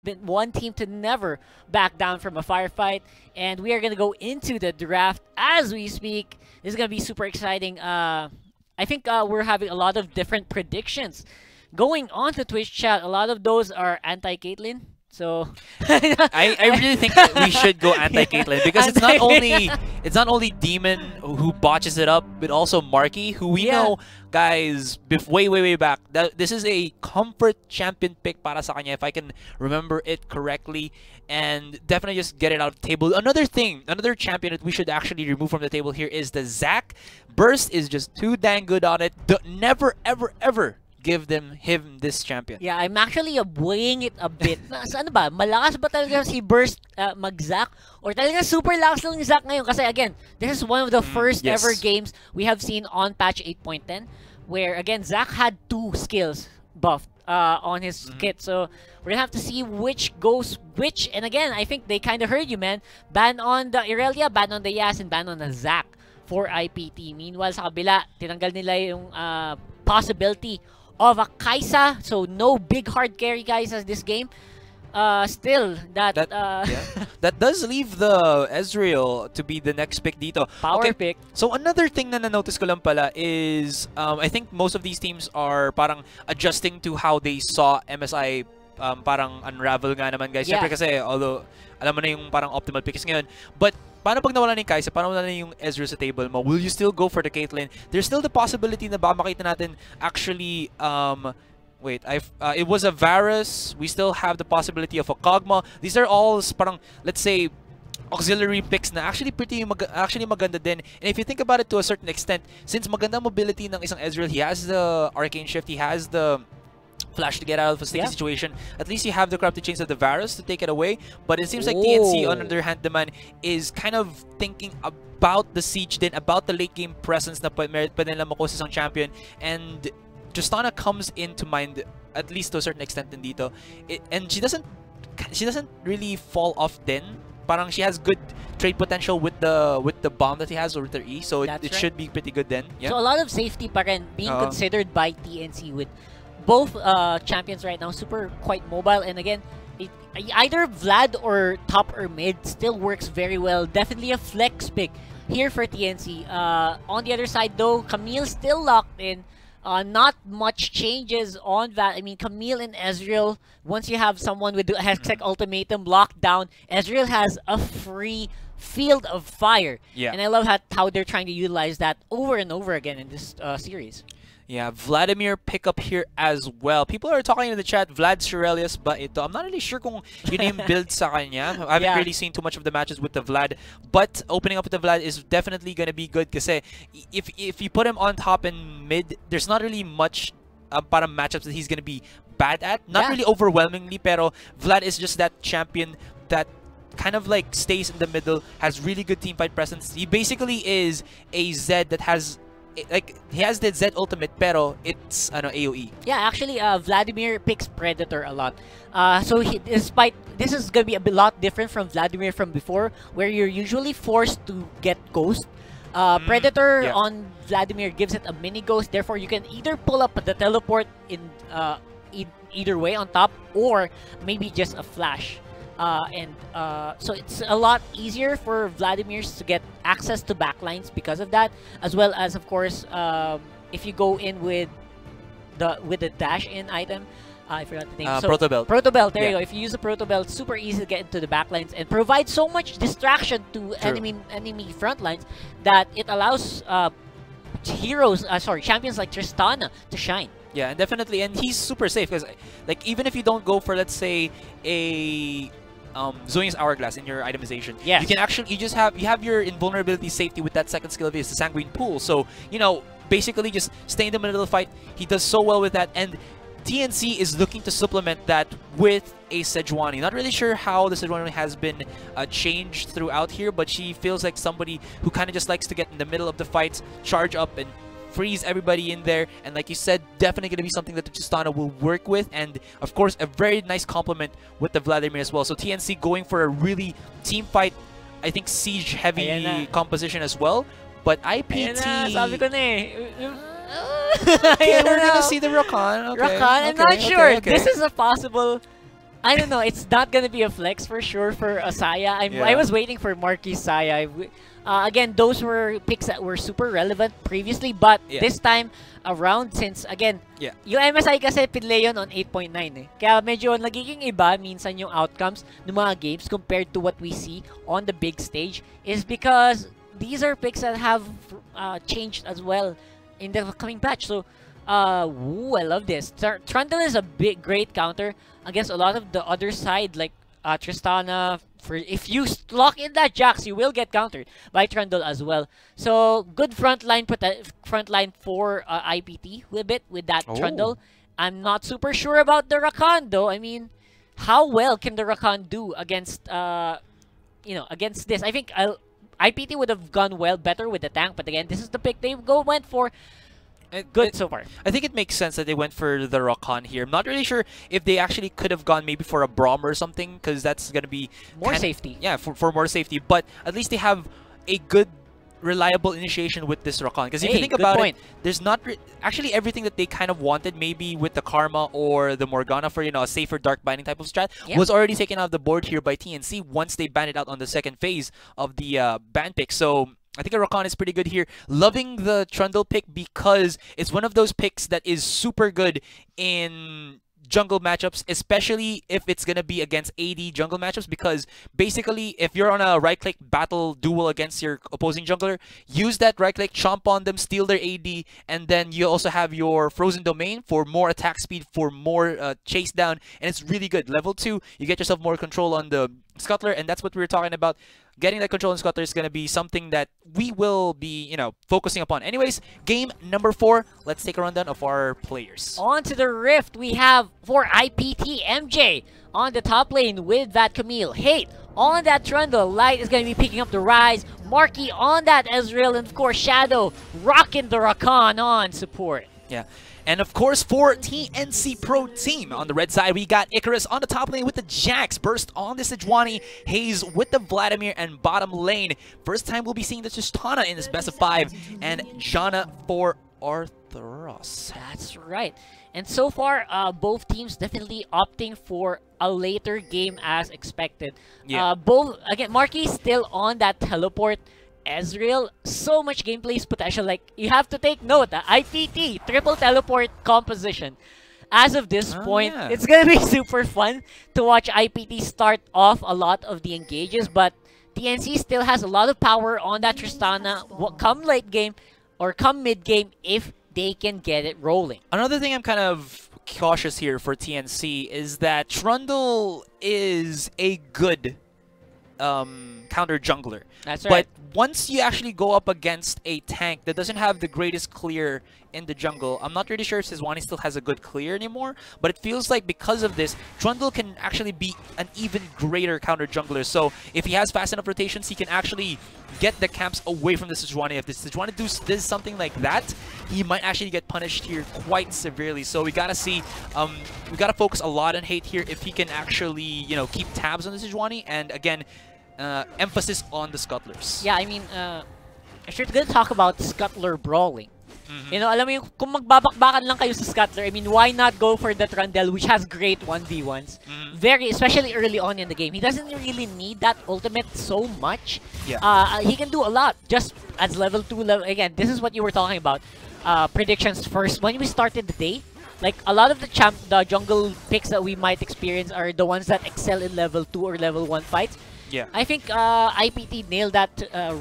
been one team to never back down from a firefight. And we are going to go into the draft as we speak. This is going to be super exciting. I think we're having a lot of different predictions going on to Twitch chat. A lot of those are anti-Caitlyn. So I really think that we should go anti-Caitlyn because it's not only Demon who botches it up, but also Marky, who we know, guys, way back, that this is a comfort champion pick para sa kanya, if I can remember it correctly, and definitely just get it out of the table. Another champion that we should actually remove from the table here is the Zac. Burst is just too dang good on it. Never ever give him this champion. Yeah, I'm actually weighing it a bit. Ano ba? Malakas ba talaga si Burst mag-Zac? Or talaga super lakas lang ni Zac ngayon? Kasi again, this is one of the first ever games we have seen on patch 8.10 where again, Zac had 2 skills buffed on his kit. So we're gonna have to see which goes which. And again, I think they kind of heard you, man. Ban on the Irelia, ban on the Yas, and ban on the Zac for IPT. Meanwhile, sa kabila, tinanggal nila yung possibility of a Kaisa, so no big hard carry Kaisas this game. Still, that does leave the Ezreal to be the next pick dito. Power pick. So another thing na na-notice ko lang pala is I think most of these teams are parang adjusting to how they saw MSI parang unravel nga naman, guys. Siyempre kasi, although alam mo na yung parang optimal picks ngayon, but paano pag nawala ni Kaisa? Paano nawala yung Ezreal sa table mo? Will you still go for the Caitlyn? There's still the possibility na baka makita natin actually, wait, it was a Varus. We still have the possibility of a Kog'Maw. These are all parang, let's say, auxiliary picks na actually actually maganda din. And if you think about it to a certain extent, since maganda mobility ng isang Ezreal, he has the Arcane Shift, he has the Flash to get out of a sticky situation. At least you have the Corrupted Chains of the Varus to take it away. But it seems like TNC, on the other hand, naman, is kind of thinking about the siege din, about the late game presence na merit pa nila makuha sa isang champion. And Tristana comes into mind, at least to a certain extent din dito. And she doesn't really fall off then. Parang she has good trade potential with the bomb that he has or with her E. So it should be pretty good then. Yeah. So a lot of safety pa rin being considered by TNC with both champions right now, super quite mobile, and again, either Vlad or top or mid still works very well. Definitely a flex pick here for TNC. On the other side though, Camille still locked in. Not much changes on that. I mean, Camille and Ezreal, once you have someone with the Hextech Ultimatum locked down, Ezreal has a free field of fire. Yeah. And I love how they're trying to utilize that over and over again in this series. Yeah, Vladimir pick up here as well. People are talking in the chat, Vlad Shirelius ba ito? I'm not really sure kung yun yung build sa kanya. I haven't really seen too much of the matches with the Vlad. But opening up with the Vlad is definitely going to be good kasi if you put him on top and mid, there's not really much parang matchups that he's going to be bad at. Not really overwhelmingly, pero Vlad is just that champion that kind of like stays in the middle, has really good teamfight presence. He basically is a Zed that has... like he has the Z ultimate pero it's AoE. Yeah, actually Vladimir picks Predator a lot. So despite this is going to be a lot different from Vladimir from before where you're usually forced to get Ghost. Predator on Vladimir gives it a mini Ghost, therefore you can either pull up the teleport in either way on top or maybe just a flash. So it's a lot easier for Vladimir's to get access to backlines because of that, as well as of course if you go in with the dash in item, I forgot the name. Protobelt. Protobelt. There you go. If you use the Protobelt, it's super easy to get into the backlines and provide so much distraction to enemy front lines that it allows champions like Tristana to shine. Yeah, and definitely, and he's super safe because like even if you don't go for, let's say, a Zhonya's Hourglass in your itemization, you can actually you have your invulnerability safety with that second skill of his, the Sanguine Pool. So basically just stay in the middle of the fight. He does so well with that, and TNC is looking to supplement that with a Sejuani. Not really sure how the Sejuani has been changed throughout here, but she feels like somebody who kind of just likes to get in the middle of the fights, charge up, and freeze everybody in there. And like you said, definitely going to be something that the Tristana will work with, and of course a very nice complement with the Vladimir as well. So TNC going for a really team fight, I think siege heavy composition as well. But IPT, sabi ko na eh. Okay, we're gonna see the Rakan. Okay, Rakan, I'm not sure. This is a possible I don't know. It's not gonna be a flex for sure for Saya. I was waiting for Marquis Saya. Again, those were picks that were super relevant previously, but this time around, since again, yung MSI kasi pinlay yun on 8.9 eh. Kaya medyo nagiging iba minsan yung outcomes ng mga games compared to what we see on the big stage is because these are picks that have changed as well in the coming patch. So, ooh, I love this. Trundle is a great counter against a lot of the other side, like Tristana. If you lock in that Jax, you will get countered by Trundle as well. So, good front line for IPT a bit with that Trundle. I'm not super sure about the Rakan though. I mean, how well can the Rakan do against against this? I think IPT would have gone better with the tank, but again, this is the pick they went for. Good so far. I think it makes sense that they went for the Rakan here. I'm not really sure if they actually could have gone maybe for a Braum or something, because that's going to be more safety. Yeah, for more safety. But at least they have a good, reliable initiation with this Rakan. Because if you think about it, there's not actually everything that they kind of wanted, maybe with the Karma or the Morgana for a safer Dark Binding type of strat, was already taken off the board here by TNC once they banned it out on the second phase of the ban pick. So I think a Rakan is pretty good here. Loving the Trundle pick because it's one of those picks that is super good in jungle matchups, especially if it's going to be against AD jungle matchups, because basically if you're on a right-click battle duel against your opposing jungler, use that right-click, chomp on them, steal their AD, and then you also have your Frozen Domain for more attack speed, for more chase down, and it's really good. Level 2, you get yourself more control on the Scuttler, and that's what we were talking about. Getting that control on Scuttler is going to be something that we will be, focusing upon. Anyways, game number 4. Let's take a rundown of our players. On to the Rift, we have for IPT MJ on the top lane with that Camille. Hate on that Trundle. Light is going to be picking up the Rise. Marky on that Ezreal, and of course Shadow rocking the Rakan on support. Yeah. And of course, for TNC Pro Team, on the red side, we got Icarus on the top lane with the Jax, Burst on the Sejuani, Hayes with the Vladimir, and bottom lane. First time we'll be seeing the Tristana in this best of 5, and Janna for Arthros. That's right. And so far, both teams definitely opting for a later game as expected. Yeah. Again, Marky still on that teleport. Ezreal, so much gameplay potential. Like, you have to take note, IPT, triple teleport composition. As of this point, it's gonna be super fun to watch IPT start off a lot of the engages, but TNC still has a lot of power on that Tristana come late game or come mid game if they can get it rolling. Another thing I'm kind of cautious here for TNC is that Trundle is a good counter jungler. That's right. But once you actually go up against a tank that doesn't have the greatest clear in the jungle, I'm not really sure if Sejuani still has a good clear anymore, but it feels like because of this, Trundle can actually be an even greater counter jungler. So if he has fast enough rotations, he can actually get the camps away from the Sejuani. If the Sejuani does something like that, he might actually get punished here quite severely. So we gotta see, we gotta focus a lot on Hate here if he can actually, keep tabs on the Sejuani, and again, emphasis on the Scuttlers. Yeah, I mean, if you're gonna talk about Scuttler brawling, alam mo yung kung magbabakbakan lang kayo sa Scuttler, I mean, why not go for the Trundle, which has great 1v1s, especially early on in the game. He doesn't really need that ultimate so much. Yeah. He can do a lot just as level 2. Again, this is what you were talking about. Predictions first. When we started the day, like a lot of the jungle picks that we might experience are the ones that excel in level 2 or level 1 fights. Yeah, I think IPT nailed that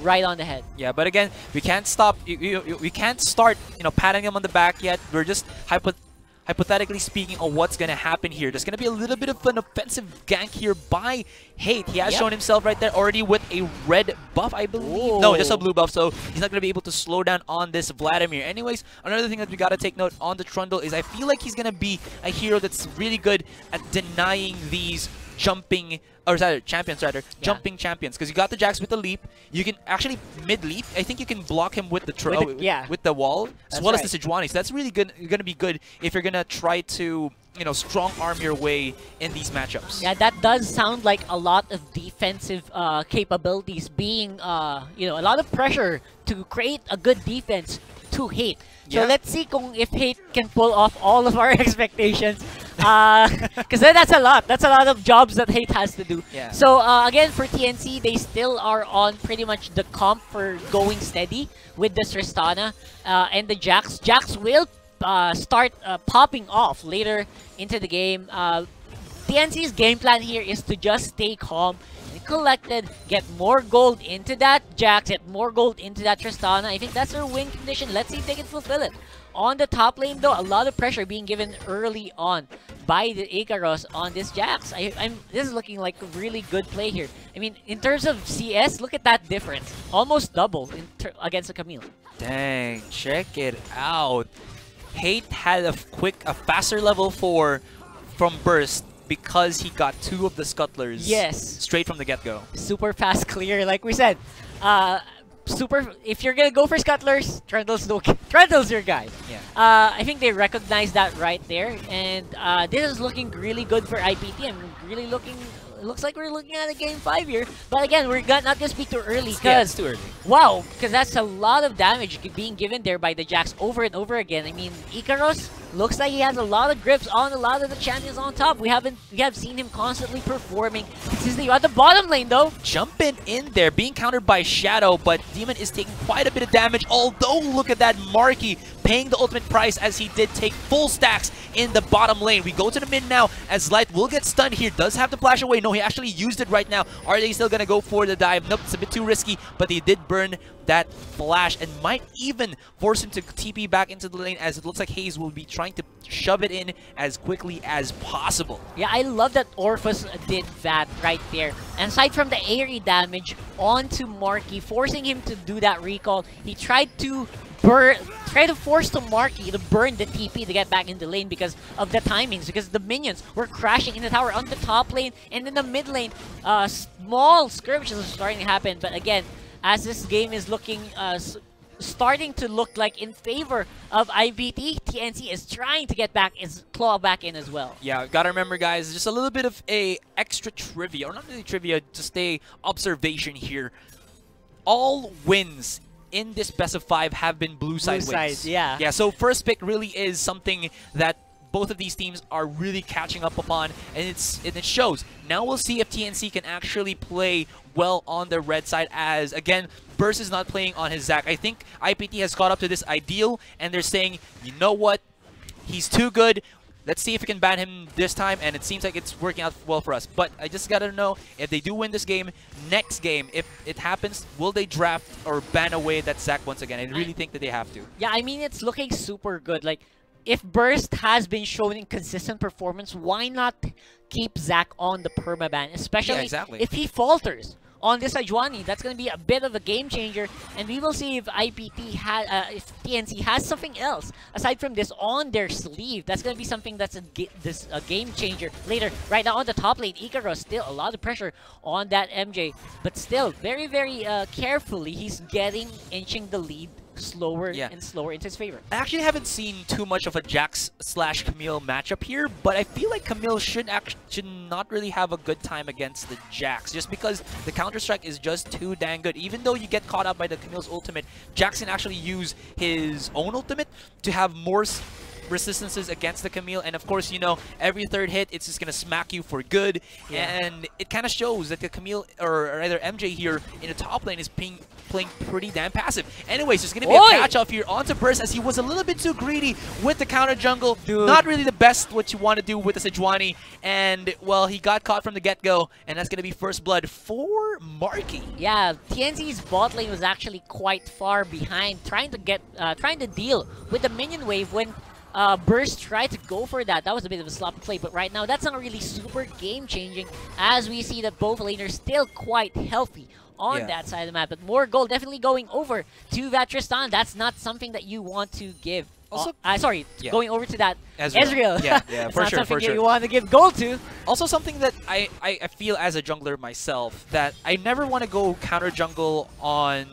right on the head. Yeah, but again, we can't stop. We can't start, patting him on the back yet. We're just hypothetically speaking on what's gonna happen here. There's gonna be a little bit of an offensive gank here by Hate. He has shown himself right there already with a red buff, I believe. Ooh. No, just a blue buff, so he's not gonna be able to slow down on this Vladimir. Anyways, another thing that we gotta take note on the Trundle is I feel like he's gonna be a hero that's really good at denying these jumping, or rather, champions rather, jumping champions, because you got the Jax with the leap. You can actually mid-leap. I think you can block him with the with the wall, as well as the Sejuani. So that's really good. Gonna be good if you're gonna try to, strong arm your way in these matchups. Yeah, that does sound like a lot of defensive capabilities being, a lot of pressure to create a good defense to Hate. So let's see if Hate can pull off all of our expectations Because then that's a lot. That's a lot of jobs that Hate has to do. Yeah. So again, for TNC, they still are on pretty much the comp for going steady with the Tristana and the Jax. Jax will start popping off later into the game. TNC's game plan here is to just stay calm and collected, get more gold into that Jax, get more gold into that Tristana. I think that's their win condition. Let's see if they can fulfill it. On the top lane though, a lot of pressure being given early on by the Icaros on this Jax. This is looking like a really good play here. I mean, in terms of CS, look at that difference. Almost double against the Camille. Dang, check it out. Hate had a faster level 4 from Burst because he got 2 of the scuttlers. Yes. Straight from the get-go. Super fast clear, like we said. If you're gonna go for scuttlers, Trundle's your guy. Yeah. I think they recognize that right there, and this is looking really good for IPT. I'm really looks like we're looking at a game 5 here. But again, we're not gonna speak too early because yeah, it's too early. Wow, because that's a lot of damage being given there by the Jax over and over again. I mean, Icaros looks like he has a lot of grips on a lot of the champions on top. We have seen him constantly performing consistently at the bottom lane though. Jumping in there, being countered by Shadow, but Demon is taking quite a bit of damage. Although, look at that Marky paying the ultimate price as he did take full stacks in the bottom lane. We go to the mid now as Light will get stunned here. Does have to flash away. No, he actually used it right now. Are they still going to go for the dive? Nope, it's a bit too risky, but they did burn that flash and might even force him to TP back into the lane as it looks like Hayes will be trying to shove it in as quickly as possible. Yeah, I love that Orphus did that right there. And aside from the AoE damage onto Marky, forcing him to do that recall, he tried to force the Marky to burn the TP to get back in the lane because of the timings, because the minions were crashing in the tower on the top lane and in the mid lane. Small skirmishes are starting to happen, but again, as this game is looking starting to look like in favor of IBT, TNC is trying to get back his claw back in as well. Yeah, gotta remember guys, just a little bit of a extra trivia, or not really trivia, just a observation here. All wins in this best of 5 have been blue side wins. Yeah. Yeah, so first pick really is something that both of these teams are really catching up upon, and it shows. Now we'll see if TNC can actually play well on the red side as, again, Burst is not playing on his Zac. I think IPT has caught up to this ideal, and they're saying, you know what, he's too good. Let's see if we can ban him this time, and it seems like it's working out well for us. But I just gotta know, if they do win this game, next game, if it happens, will they draft or ban away that Zac once again? I really think that they have to. Yeah, I mean, it's looking super good. Like, if Burst has been showing consistent performance, why not keep Zac on the permaban? Especially if he falters on this Sejuani. That's going to be a bit of a game changer, and we will see if if TNC has something else aside from this on their sleeve. That's going to be something that's a game changer later. Right now on the top lane, Icaros still a lot of pressure on that MJ, but still very, very carefully he's inching the lead slower and slower into his favor. I actually haven't seen too much of a Jax/Camille matchup here, but I feel like Camille should not really have a good time against the Jax, just because the counter-strike is just too dang good. Even though you get caught up by the Camille's ultimate, Jax can actually use his own ultimate to have more resistances against the Camille, and of course, you know, every third hit it's just gonna smack you for good. And it kind of shows that the Camille, or rather MJ here in the top lane, is playing pretty damn passive. Anyways, there's gonna be a catch off here onto Burst as he was a little bit too greedy with the counter jungle. Not really the best what you want to do with the Sejuani, and well, he got caught from the get-go, and that's gonna be first blood for Marky. Yeah, TNC's bot lane was actually quite far behind, trying to deal with the minion wave when Burst tried to go for that. That was a bit of a sloppy play, but right now that's not really super game-changing, as we see that both laners still quite healthy on that side of the map. But more gold definitely going over to that Tristan. That's not something that you want to give. Also, going over to that Ezreal. Yeah, for sure, for sure. You want to give gold to. Also, something that I feel as a jungler myself, that I never want to go counter jungle on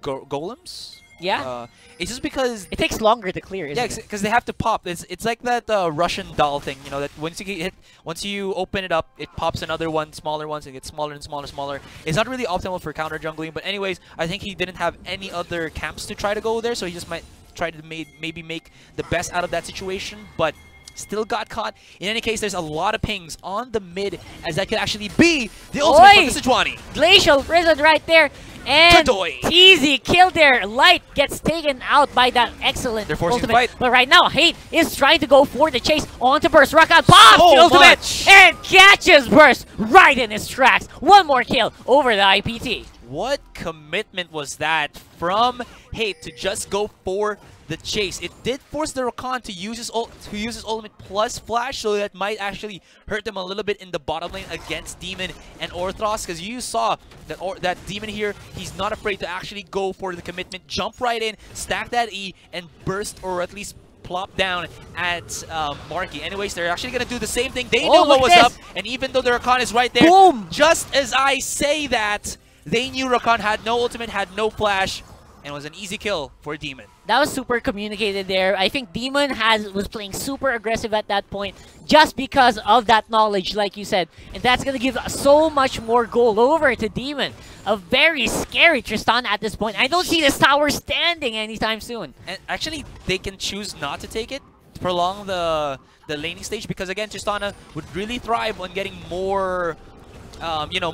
golems. Yeah, it's just because it takes longer to clear. Yeah, because they have to pop. It's like that Russian doll thing, you know, that once you open it up, it pops another one, smaller ones, and it gets smaller and smaller and smaller. It's not really optimal for counter jungling, but anyways, I think he didn't have any other camps to try to go there, so he just might try to maybe make the best out of that situation. But still got caught. In any case, there's a lot of pings on the mid, as that could actually be the ultimate for Sejuani. Glacial Prison right there. And Tadoy. easy kill there. Light gets taken out by that excellent They're forcing ultimate. fight. But right now, Hate is trying to go for the chase onto Burst. Rakan pops So the ultimate much. and catches Burst right in his tracks. One more kill over the IPT. What commitment was that from Hate to just go for the chase? It did force the Rakan to use his ultimate plus flash, so that might actually hurt them a little bit in the bottom lane against Demon and Orthros, because you saw that Demon here, he's not afraid to actually go for the commitment, jump right in, stack that E, and burst, or at least plop down at Marky. Anyways, they're actually gonna do the same thing. They knew what was up, and even though the Rakan is right there, boom! Just as I say that, they knew Rakan had no ultimate, had no flash, and it was an easy kill for Demon. That was super communicated there. I think Demon was playing super aggressive at that point just because of that knowledge, like you said. And that's going to give so much more gold over to Demon. A very scary Tristana at this point. I don't see this tower standing anytime soon. And actually, they can choose not to take it, to prolong the laning stage, because again, Tristana would really thrive on getting more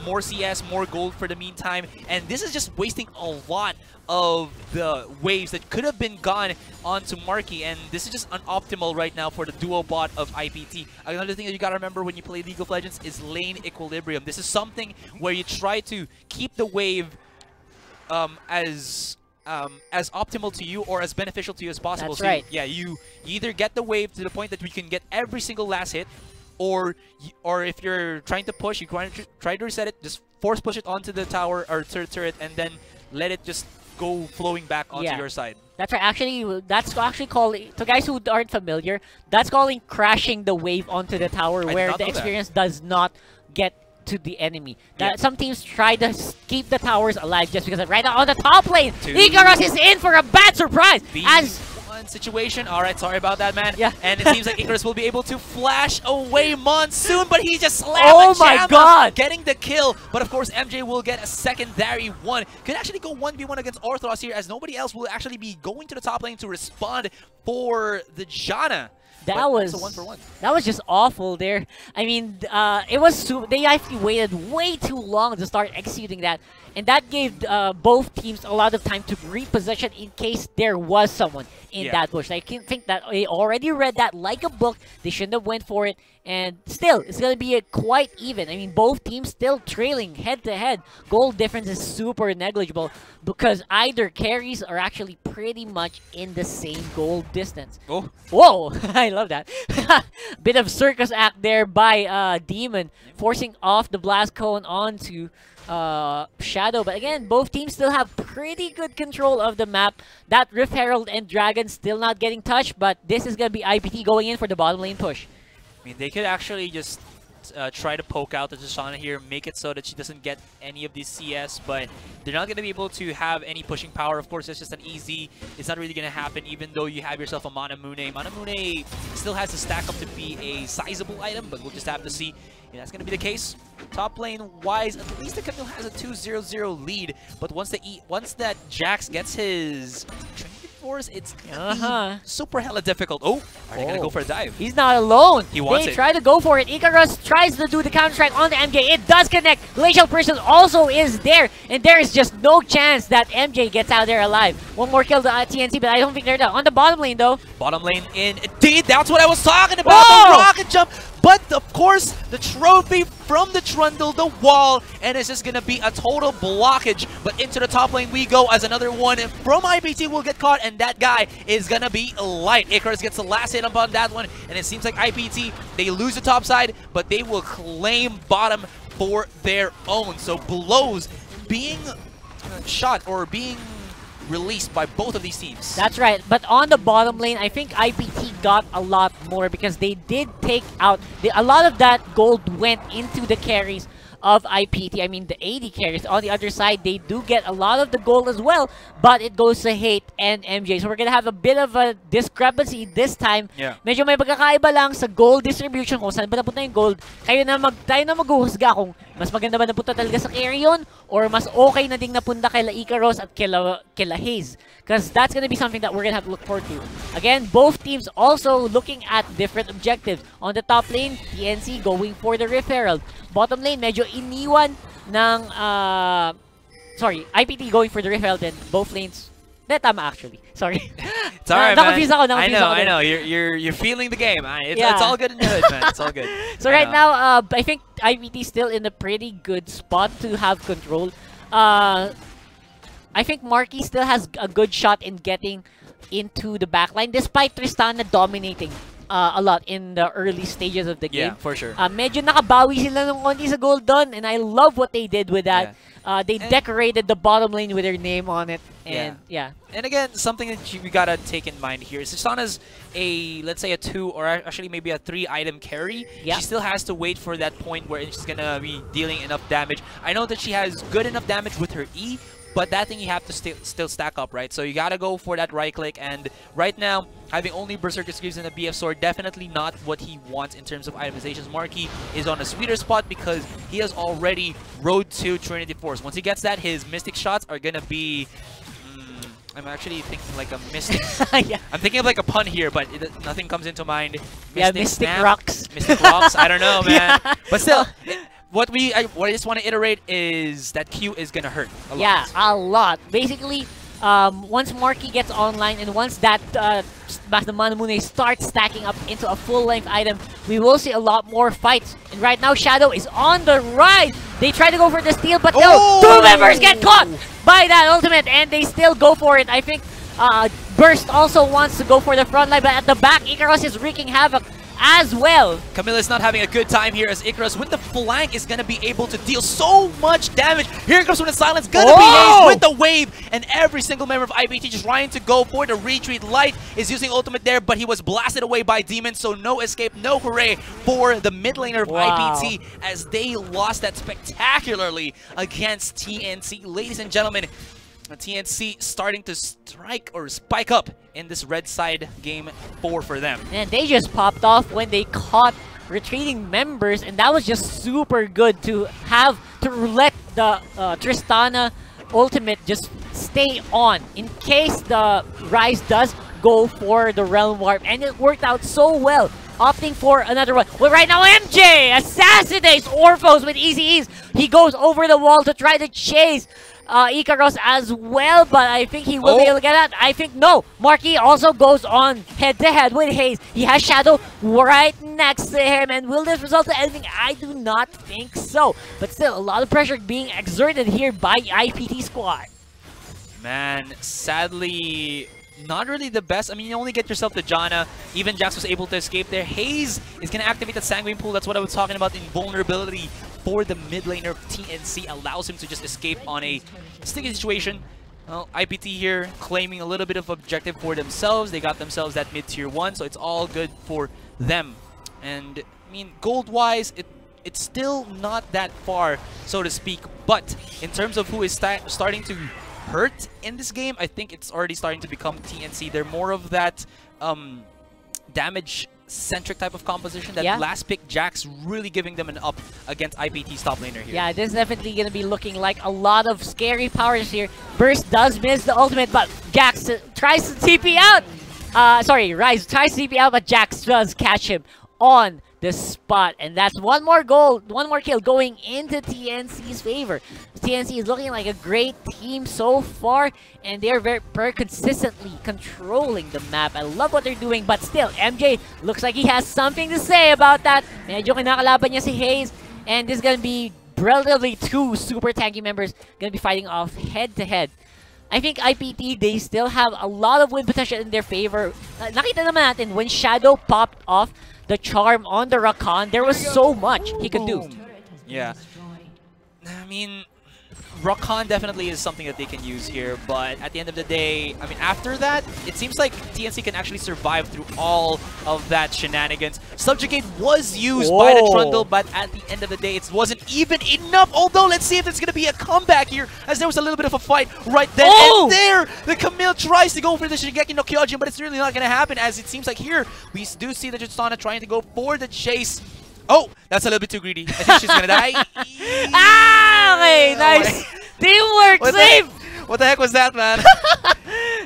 more CS, more gold for the meantime, and this is just wasting a lot of the waves that could have been gone onto Marky, and this is just unoptimal right now for the duo bot of IPT. Another thing that you gotta remember when you play League of Legends is lane equilibrium. This is something where you try to keep the wave as optimal to you or as beneficial to you as possible. That's so right. You either get the wave to the point that we can get every single last hit, or if you're trying to push, you try to reset it, just force push it onto the tower or turret, and then let it just go flowing back onto your side. That's right. That's actually called, to guys who aren't familiar, that's calling crashing the wave onto the tower, where the experience does not get to the enemy. Some teams try to keep the towers alive just because right now on the top lane, Ikaros is in for a bad surprise. As situation. Alright, sorry about that, man. Yeah. And it seems like Icarus will be able to flash away Monsoon, but he just slammed Oh my god! Getting the kill. But of course, MJ will get a secondary one. Could actually go 1v1 against Orthros here, as nobody else will actually be going to the top lane to respond for the Janna. That was a 1-for-1. That was just awful there. I mean, it was they actually waited way too long to start executing that, and that gave both teams a lot of time to reposition in case there was someone in that bush. I think that they already read that like a book. They shouldn't have went for it, and still, it's gonna be quite even. I mean, both teams still trailing head to head. Goal difference is super negligible because either carries are actually pretty much in the same goal distance. Oh, whoa! I love that. Bit of circus act there by Demon, forcing off the blast cone onto Shadow. But again, both teams still have pretty good control of the map. That Rift Herald and Dragon still not getting touched, but this is going to be IPT going in for the bottom lane push. I mean, they could actually just try to poke out the Tristana here, make it so that she doesn't get any of these CS, but they're not going to be able to have any pushing power. Of course, it's just an easy. It's not really going to happen, even though you have yourself a Manamune. Manamune still has to stack up to be a sizable item, but we'll just have to see. And that's going to be the case. Top lane wise, at least the Camille has a 2-0-0 lead, but once that Jax gets his Force, it's super hella difficult. Oh, are they gonna go for a dive? He's not alone. He wants They try to go for it. Icarus tries to do the counter strike on the MJ. It does connect. Glacial Prison also is there, and there is just no chance that MJ gets out there alive. One more kill to TNC, but I don't think they're done. On the bottom lane though. Bottom lane indeed. That's what I was talking about. The rocket jump. But of course, the trophy from the Trundle, the wall, and it's just gonna be a total blockage. But into the top lane we go as another one from IPT will get caught, and that guy is gonna be Light. Icarus gets the last hit upon that one, and it seems like IPT, they lose the top side, but they will claim bottom for their own. So blows being shot or being released by both of these teams. That's right, but on the bottom lane, I think IPT got a lot more because they did take out a lot of that gold went into the carries of IPT. I mean, the AD carries on the other side, they do get a lot of the gold as well, but it goes to Hate and MJ. So we're gonna have a bit of a discrepancy this time. Yeah. Medyo may pagkakaiba lang sa gold distribution kung saan ba napunta yung gold. Tayo na maghuhusga kung mas maganda ba napunta talaga sa carry yun or mas okay na ding napunta kila Icaros at kila Haze. Because that's gonna be something that we're gonna have to look forward to. Again, both teams also looking at different objectives. On the top lane, TNC going for the Rift Herald. Bottom lane, medyo iniwan ng IPT going for the Rift Herald and both lanes. Tama actually. Sorry. It's alright, man. I know. You're feeling the game. It's all good in the hood, man. It's all good. So right now, I think IPT still in a pretty good spot to have control. I think Marky still has a good shot in getting into the backline despite Tristana dominating a lot in the early stages of the game. Yeah, for sure. Medyo nakabawi sila ng konti sa gold doon, and I love what they did with that. Yeah. They decorated the bottom lane with their name on it, and yeah. And again, something that we gotta take in mind here is Tristana's let's say a 2 or actually maybe a 3 item carry. Yeah. She still has to wait for that point where she's gonna be dealing enough damage. I know that she has good enough damage with her E, but that thing you have to still stack up, right? So you gotta go for that right click, and right now, having only Berserker Greaves and a BF Sword, definitely not what he wants in terms of itemizations. Marky is on a sweeter spot because he has already Road to Trinity Force. Once he gets that, his Mystic shots are gonna be... I'm actually thinking like a Mystic... Yeah. I'm thinking of like a pun here, but nothing comes into mind. Mystic Rocks. Mystic Rocks, I don't know, man. Yeah. But still... What I just want to iterate is that Q is gonna hurt a lot. Yeah, a lot. Basically, once Marky gets online and once that the Manamune starts stacking up into a full-length item, we will see a lot more fights. And right now, Shadow is on the rise. They try to go for the steal, but no, 2 members get caught by that ultimate, and they still go for it. I think Burst also wants to go for the front line, but at the back, Icaros is wreaking havoc as well. Camilla's not having a good time here as Icarus with the flank is going to be able to deal so much damage. Here comes with the silence, gonna be Haze with the wave, and every single member of IPT just trying to go for the retreat. Light is using ultimate there, but he was blasted away by Demon, so no escape, no hooray for the mid laner of IPT as they lost that spectacularly against TNC. Ladies and gentlemen, TNC starting to strike or spike up in this red side game 4 for them. And they just popped off when they caught retreating members, and that was just super good to have to let the Tristana ultimate just stay on in case the Rise does go for the Realm Warp, and it worked out so well, opting for another one. Well, right now MJ assassinates Orphos with easy ease. He goes over the wall to try to chase Icaros as well, but I think he will be able to get that. I think no. Marky also goes on head-to-head with Haze. He has Shadow right next to him, and will this result in anything? I do not think so. But still, a lot of pressure being exerted here by IPT squad. Man, sadly, not really the best. I mean, you only get yourself the Janna. Even Jax was able to escape there. Haze is going to activate that Sanguine Pool. That's what I was talking about. Invulnerability for the mid laner of TNC allows him to just escape on a sticky situation. Well, IPT here claiming a little bit of objective for themselves. They got themselves that mid-tier 1, so it's all good for them. And, I mean, gold-wise, it's still not that far, so to speak. But in terms of who is starting to hurt in this game, I think it's already starting to become TNC. They're more of that damage-centric type of composition. That last pick, Jax, really giving them an up against IPT's top laner here. Yeah, this is definitely going to be looking like a lot of scary powers here. Burst does miss the ultimate, but Jax tries to TP out. Rise tries to TP out, but Jax does catch him on the spot, and that's one more kill going into TNC's favor. TNC is looking like a great team so far, and they're very consistently controlling the map. I love what they're doing, but still, MJ looks like he has something to say about that. Medyo kinakalaban niya si Haze, and this is gonna be relatively 2 super tanky members gonna be fighting off head-to-head. I think IPT, they still have a lot of win potential in their favor. Nakita naman natin when Shadow popped off the charm on the Rakan, there was so much he could do. Yeah. I mean, Rakan definitely is something that they can use here, but at the end of the day, I mean, after that, it seems like TNC can actually survive through all of that shenanigans. Subjugate was used by the Trundle, but at the end of the day, it wasn't even enough. Although, let's see if it's going to be a comeback here, as there was a little bit of a fight right then. And there, the Camille tries to go for the Shingeki no Kyojin, but it's really not going to happen, as it seems like here, we do see the Tristana trying to go for the chase. Oh, that's a little bit too greedy. I think she's gonna die. Okay, nice. Teamwork, save! What the heck was that, man?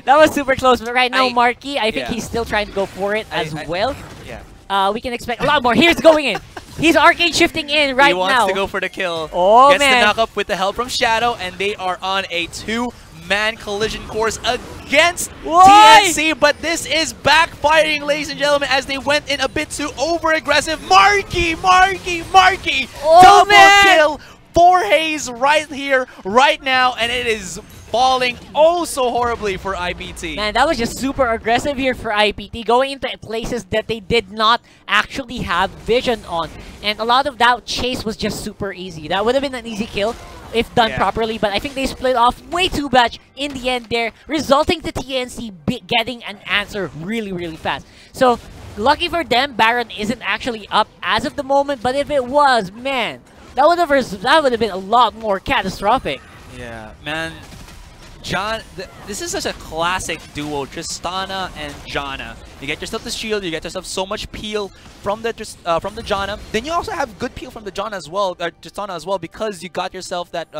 That was super close, but right now, Marky, I think he's still trying to go for it as well. Yeah. We can expect a lot more. Here's going in. He's arcade shifting in right now. He wants to go for the kill. Oh, Gets man. the knock up with the help from Shadow, and they are on a two-man collision course against TNC, but this is backfiring, ladies and gentlemen, as they went in a bit too over-aggressive. Marky! Oh, Double kill for Hayes right here, right now, and it is falling oh so horribly for IPT. Man, that was just super aggressive here for IPT, going into places that they did not actually have vision on. And a lot of that chase was just super easy. That would have been an easy kill if done properly, but I think they split off way too much in the end there, resulting to TNC getting an answer really, really fast. So, lucky for them, Baron isn't actually up as of the moment, but if it was, man, that would have been a lot more catastrophic. Yeah, man. This is such a classic duo, Tristana and Janna. You get yourself the shield, you get yourself so much peel from the Janna. Then you also have good peel from the Janna as well, Tristana as well, because you got yourself that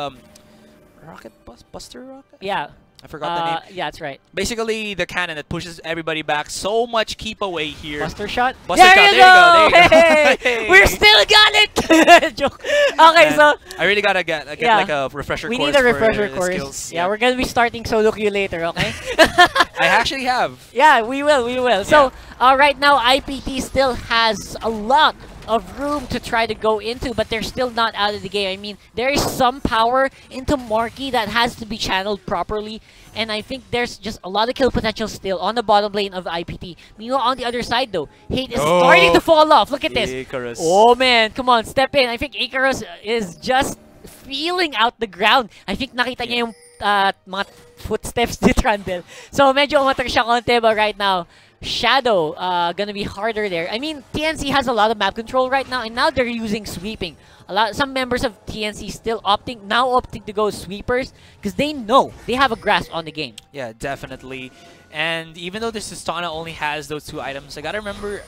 Buster Rocket? Yeah. I forgot the name. Yeah, that's right. Basically, the cannon that pushes everybody back. So much keep away here. Buster shot? Buster shot, there you go. Hey, we're still got it! Joke. Okay, so... I really gotta get like a refresher course. We need a refresher for course. skills. Yeah, we're gonna be starting solo queue later, okay? I actually have. Yeah, we will. Yeah. So, right now, IPT still has a lot of room to try to go into, but they're still not out of the game. I mean, there is some power into Marky that has to be channeled properly, and I think there's just a lot of kill potential still on the bottom lane of IPT. Meanwhile, on the other side though, Hate is starting to fall off. Look at this. Icarus. Oh man, come on, step in. I think Icarus is just feeling out the ground. I think nakita niya yung mga footsteps ni Trundle. So medyo umatras siya konti, but right now, Shadow gonna be harder there. I mean, TNC has a lot of map control right now, and now they're using sweeping. Some members of TNC still opting to go sweepers because they know they have a grasp on the game. Yeah, definitely. And even though this Tristana only has those two items, I gotta remember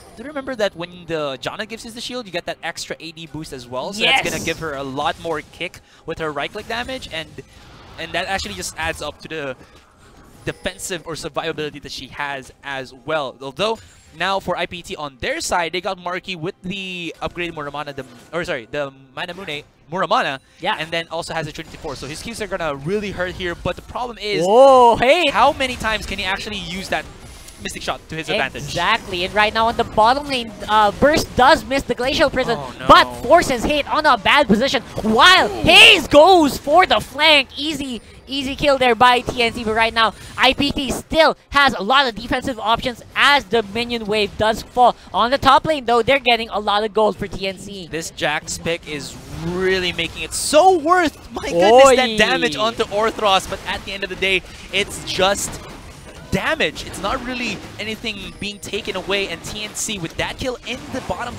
that when the Janna gives us the shield, you get that extra AD boost as well. So that's gonna give her a lot more kick with her right click damage, and that actually just adds up to the defensive or survivability that she has as well. Although now for IPT on their side, they got Marky with the upgraded Muramana, the Manamune Muramana, and then also has a Trinity Force. So his keys are gonna really hurt here. But the problem is, how many times can he actually use that Mystic Shot to his advantage? Exactly, and right now on the bottom lane, Burst does miss the Glacial Prison, no. but forces Hate on a bad position, while Hayes goes for the flank. Easy kill there by TNC, but right now, IPT still has a lot of defensive options as the minion wave does fall. On the top lane, though, they're getting a lot of gold for TNC. This Jax pick is really making it so worth, my goodness, that damage onto Orthros, but at the end of the day, it's just damage. It's not really anything being taken away, and TNC with that kill in the bottom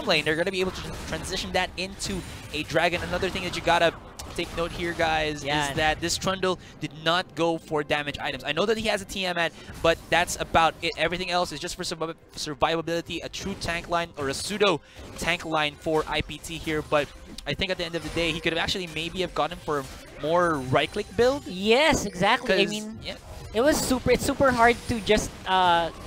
lane, they're going to be able to transition that into a dragon. Another thing that you gotta take note here, guys, is that this Trundle did not go for damage items. I know that he has a Tiamat, but that's about it. Everything else is just for survivability, a true tank line or a pseudo tank line for IPT here. But I think at the end of the day, he could have actually maybe have gotten for a more right-click build. Yes, exactly. I mean, it's super hard to just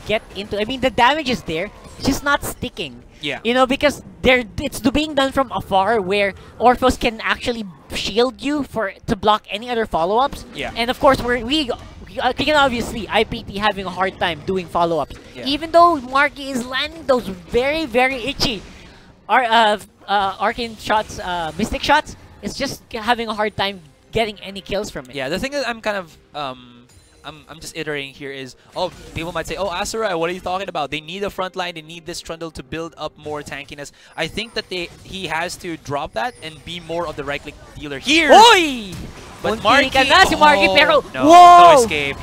get into. I mean, the damage is there, it's just not sticking. Yeah. You know, because it's being done from afar, where Orphos can actually shield you to block any other follow-ups. Yeah. And of course, we can obviously IPT having a hard time doing follow-ups. Even though Marky is landing those very itchy arcane shots, mystic shots, it's just having a hard time getting any kills from it. Yeah, the thing is, I'm kind of I'm just iterating here is, oh, people might say, oh, Asarai, what are you talking about? They need a front line. They need this Trundle to build up more tankiness. I think that he has to drop that and be more of the right-click dealer here. Oy! But Marky, si Marky, pero no escape.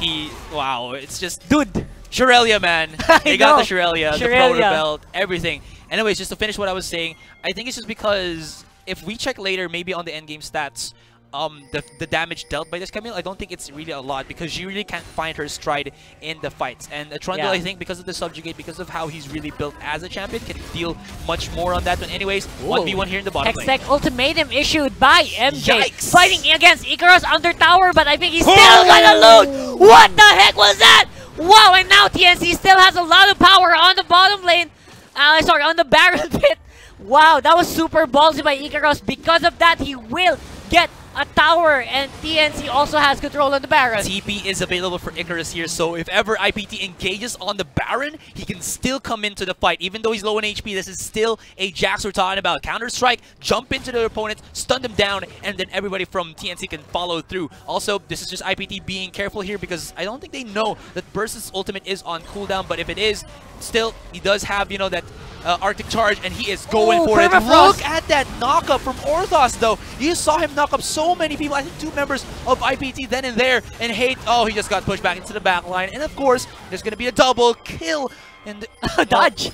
Wow, it's just, dude. Shirelia, man. They got the Shirelia, the Proto Belt, everything. Anyways, just to finish what I was saying, I think it's just because if we check later, maybe on the endgame stats, the damage dealt by this Camille, I don't think it's really a lot because you really can't find her stride in the fights. And Trundle, I think, because of the subjugate, because of how he's really built as a champion, can deal much more on that one. Anyways, 1v1 here in the bottom lane. Hextech ultimatum issued by MJ. Yikes. Fighting against Icarus under tower, but I think he's still gonna lose. What the heck was that? Wow, and now TNC still has a lot of power on the bottom lane. Sorry, on the Baron pit. Wow, that was super ballsy by Icarus. Because of that, he will get a tower, and TNC also has control on the Baron. TP is available for Icarus here, so if ever IPT engages on the Baron, he can still come into the fight. Even though he's low in HP, this is still a Jax we're talking about. Counter-strike, jump into their opponents, stun them down, and then everybody from TNC can follow through. Also, this is just IPT being careful here because I don't think they know that Burst's ultimate is on cooldown, but if it is, still, he does have, you know, that Arctic Charge, and he is going for it. Look at that knockup from Orthos, though. You saw him knock up so many people. I think 2 members of IPT then and there. And Hate, oh, he just got pushed back into the back line. And of course, there's going to be a double kill. And dodge.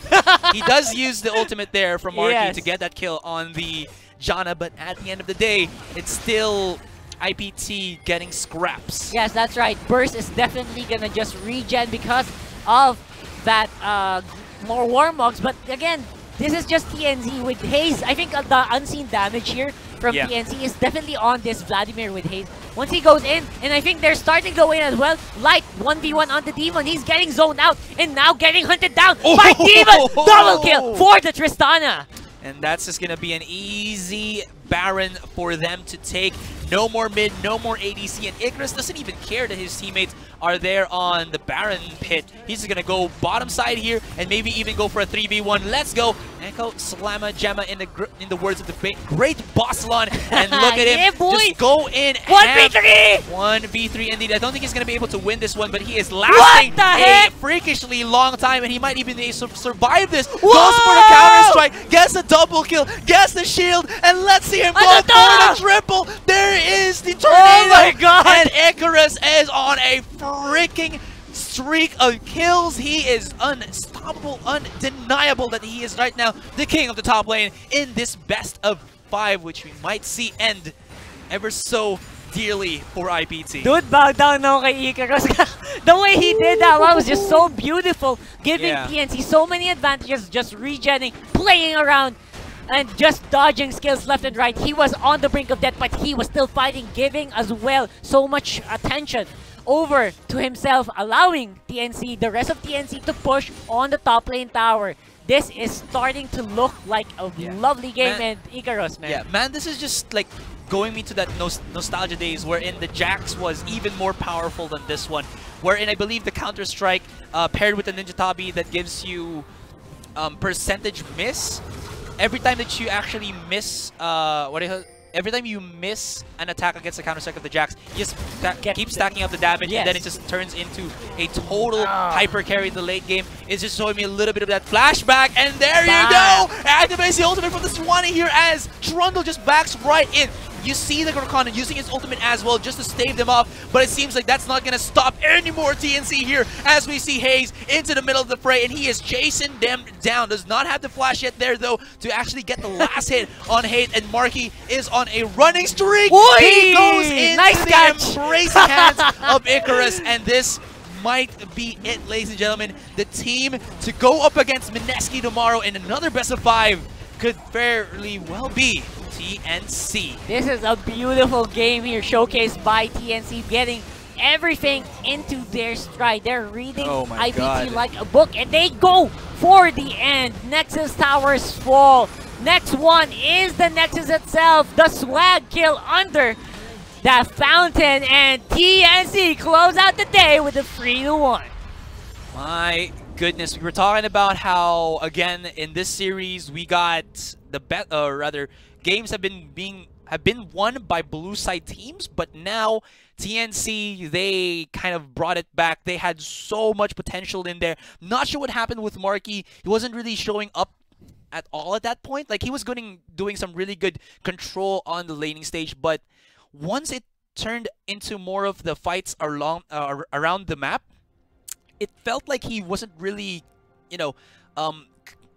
He does use the ultimate there from Marky to get that kill on the Janna, but at the end of the day, it's still IPT getting scraps. Yes, that's right. Burst is definitely going to just regen because of that more Warmogs, but again, this is just TNC with Haze. I think the unseen damage here from TNC is definitely on this Vladimir with Haze. Once he goes in, and I think they're starting to go in as well. Light 1v1 on the Demon. He's getting zoned out and now getting hunted down by Demon. Double kill for the Tristana. And that's just going to be an easy Baron for them to take. No more mid, no more ADC, and Icarus doesn't even care that his teammates are there on the Baron pit. He's just gonna go bottom side here and maybe even go for a 3v1. Let's go. Echo Slamma Gemma in the words of the great Bossalon. And look at him just go in. 1v3! 1v3 indeed. I don't think he's gonna be able to win this one, but he is lasting a freakishly long time, and he might even be able to survive this. Goes for the counter strike, gets a double kill, gets the shield, and let's see him go for the triple. There is the tornado. Oh my god! And Icarus is on a freaking streak of kills. He is unstoppable, undeniable that he is right now the king of the top lane in this best of 5, which we might see end ever so dearly for IPT. Dude, bow down now kay Icarus. The way he did that one was just so beautiful, giving TNC so many advantages, just regenning, playing around, and just dodging skills left and right. He was on the brink of death, but he was still fighting, giving as well so much attention over to himself, allowing TNC, the rest of TNC, to push on the top lane tower. This is starting to look like a lovely game, and Icarus, man. Yeah, man, this is just like going me to that nostalgia days wherein the Jax was even more powerful than this one. Wherein I believe the Counter-Strike paired with the Ninja Tabi that gives you percentage miss. Every time that you actually miss, every time you miss an attack against the Counter-Strike of the Jax, you just keep stacking up the damage, and then it just turns into a total hyper carry in the late game. It's just showing me a little bit of that flashback, and there you go! Activates the ultimate from the Swanee here as Trundle just backs right in. You see the Gorkon using his ultimate as well just to stave them off, but it seems like that's not going to stop any more TNC here as we see Haze into the middle of the fray, and he is chasing them down. Does not have the flash yet there, though, to actually get the last hit on Hate, and Marky is on a running streak. Oy! He goes into the embracing hands of Icarus, and this might be it, ladies and gentlemen. The team to go up against Mineski tomorrow in another best of 5 could fairly well be TNC. This is a beautiful game here, showcased by TNC, getting everything into their stride. They're reading IPT like a book, and they go for the end. Nexus towers fall. Next one is the Nexus itself. The swag kill under that fountain, and TNC close out the day with a 3-1. My goodness, we were talking about how, again, in this series, we got the games have been being have been won by blue side teams, but now TNC, they kind of brought it back. They had so much potential in there. Not sure what happened with Marky. He wasn't really showing up at all at that point. Like, he was doing some really good control on the laning stage, but once it turned into more of the fights around the map, it felt like he wasn't really,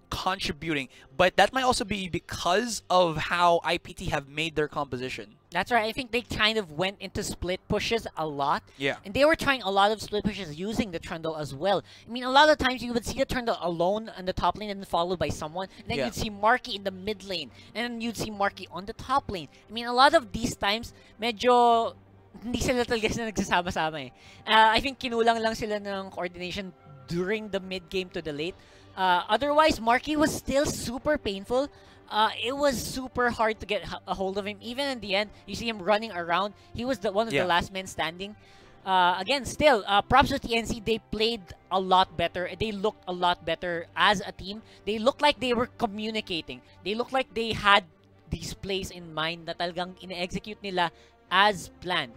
contributing. But that might also be because of how IPT have made their composition. That's right. I think they kind of went into split pushes a lot. Yeah. And they were trying a lot of split pushes using the Trundle as well. I mean, a lot of times you would see the Trundle alone on the top lane and then followed by someone. And then you'd see Marky in the mid lane. And then you'd see Marky on the top lane. I mean, a lot of these times, medyo hindi sila talaga nagsasama-sama eh. I think kinulang lang sila ng coordination during the mid game to the late. Otherwise, Marky was still super painful. It was super hard to get a hold of him. Even in the end, you see him running around. He was one of the last men standing. Again, still, props to TNC. They played a lot better. They looked a lot better as a team. They looked like they were communicating. They looked like they had these plays in mind na talagang ine-execute nila as planned.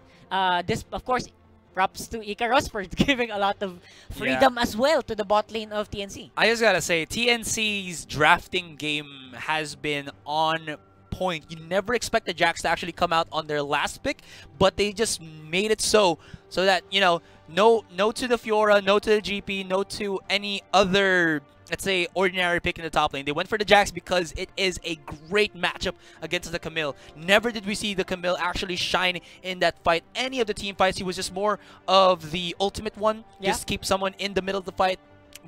This, of course, props to Icarus for giving a lot of freedom as well to the bot lane of TNC. I just gotta say, TNC's drafting game has been on point. You never expect the Jax to actually come out on their last pick, but they just made it so that, no to the Fiora, no to the GP, no to any other, let's say, ordinary pick in the top lane. They went for the Jax because it is a great matchup against the Camille. Never did we see the Camille actually shine in that fight. Any of the team fights, he was just more of the ultimate one. Just keep someone in the middle of the fight.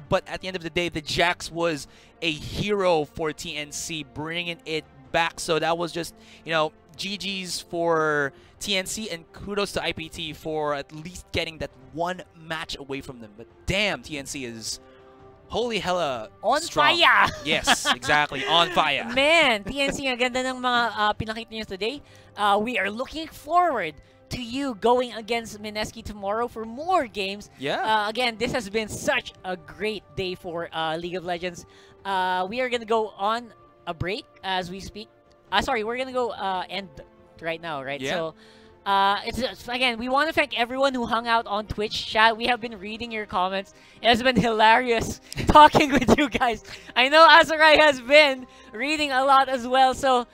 But at the end of the day, the Jax was a hero for TNC, bringing it back. So that was just, GG's for TNC, and kudos to IPT for at least getting that one match away from them. But damn, TNC is holy hella on strong. Fire! Yes, exactly. On fire. Man, TNC, ang ganda ng mga pinakita niyo today. We are looking forward to you going against Mineski tomorrow for more games. Yeah. Again, this has been such a great day for League of Legends. We are going to go on a break as we speak. Sorry, we're going to go end right now, right? Yeah. So, again, we want to thank everyone who hung out on Twitch chat. We have been reading your comments. It has been hilarious talking with you guys. I know Azurai has been reading a lot as well. So,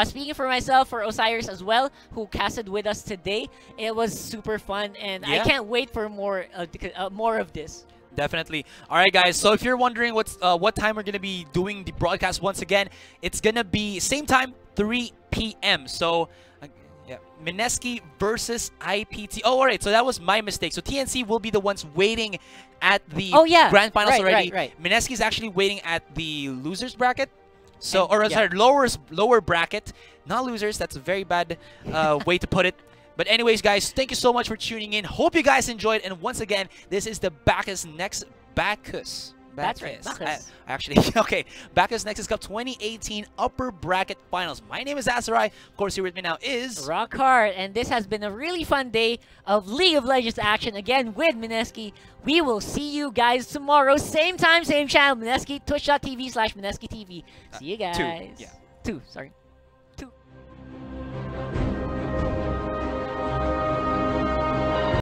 speaking for myself, for Osiris as well, who casted with us today, it was super fun, and I can't wait for more of this. Definitely. All right, guys. So if you're wondering what time we're gonna be doing the broadcast once again, it's gonna be same time, 3 p.m. So. Yeah, Mineski versus IPT. Oh, all right. So that was my mistake. So TNC will be the ones waiting at the grand finals already. Right. Mineski is actually waiting at the losers bracket. So, sorry, lower bracket, not losers. That's a very bad way to put it. But anyways, guys, thank you so much for tuning in. Hope you guys enjoyed. And once again, this is the Bacchus. That's right, Bacchus. Okay, Bacchus Nexus Cup 2018 Upper Bracket Finals. My name is Azurai. Of course, here with me now is Rockhard, and this has been a really fun day of League of Legends action again with Mineski. We will see you guys tomorrow, same time, same channel, Mineski, twitch.tv/MineskiTV. See you guys. 2, yeah. 2, sorry.